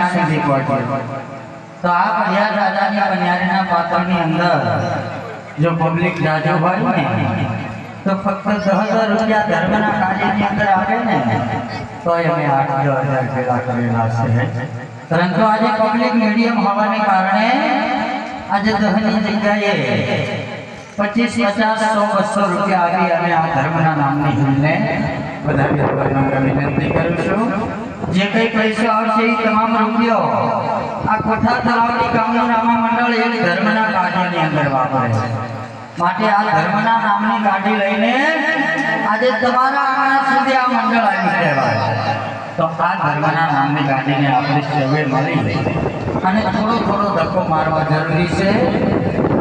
કન્યારી સુધી પહોંચ્યો। તો આ પડિયાર રાજાની કન્યારીના પાત્રની અંદર જો પબ્લિક જાજો હોય ને તો ફક્ત 10,000 રૂપિયા ધર્મના કાર્યની અંદર આપે ને તો અમે 8,000 ભેગા કરેલા છે। પરંતુ આજે પબ્લિક મીડિયમ હોવાને કારણે આજે 10ની જગ્યાએ 25, 50, 100, 200 રૂપિયા આવી અને આ ધર્મના નામની હિલને વધાવી દેવાની વિનંતી કરું છું। જે કંઈ પૈસા આવશે એ તમામ રૂપિયો આ કોઠા તળાવની કામનું નામા મંડળ એક ધર્મના કાર્યની અંદર વાપરે છે। માટે આ ધર્મના નામની ગાડી લઈને આજે તમારા આંગણા સુધી આ મંડળ આવી કહેવાય। તો આ ધર્મના નામની ગાડીને આપણે સૌએ મળી અને થોડો ધક્કો મારવા જરૂરી છે।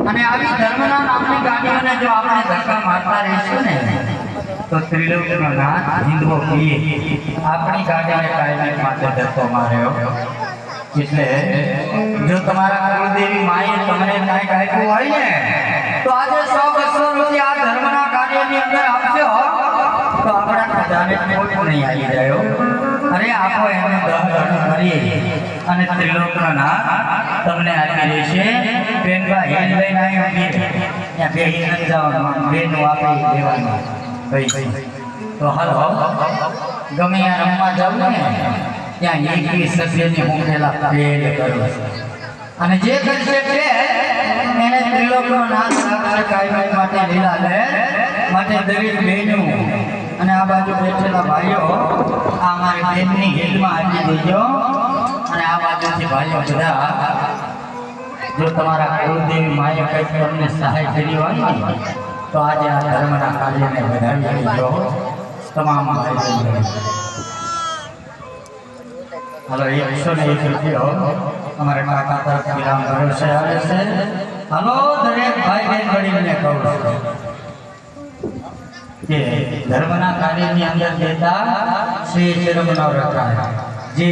અને આવી ધર્મના નામની ગાડીઓને જો આપણે ધક્કા મારતા રહીશું ને તો ત્રિલોકનો નાથ હિન્દુઓ કહીએ આપણી ગાડીને કાયમી માટે ધક્કો માર્યો। એટલે જો તમારા કુળદેવી માએ તમને કાંઈક આપ્યું હોય ને તો આજે 100-200 રૂપિયા આ ધર્મના કાર્યની અંદર આપજો તો આપણા ખજાને ખોટ નહીં આવી જાય। અરે આપો એને 10 ગણું કરી અને ત્રિલોકનો નાથ તમને આપી દેશે। બેનભાઈ હિલ લઈને આવી ત્યાં બે હિલ જવાનું બેનું આપી દેવાનું ભાઈ। તો હાલો ગમે ત્યાં રમવા જાવ ને ત્યાં એકી સભ્યની હું પેલા પેડ કરું છું અને જે કરશે તે એને ત્રિલોકનો નાથ રાખશે કાયમ માટે લીલા લે માટે દરેક બહેનું અને આ બાજુ બેઠેલા ભાઈઓ આ અમારી બેનની હિલમાં આપી દેજો। અને આ બાજુથી ભાઈઓ બધા જો તમારા કુળદેવી માએ કંઈક તમને સહાય કરી હોય ને તો આજે આ ધર્મના કાર્યને વધાવી દેજો તમામ ભાઈઓ। હાલો 101 રૂપિયો અમારે કાકા તરફથી રામ ભરોસે આવે છે। હાલો દરેક ભાઈ બહેન વડીલને કહું છું કે ધર્મના કાર્યની અંદર દેતા શ્રી ચરમનો રખાય। જે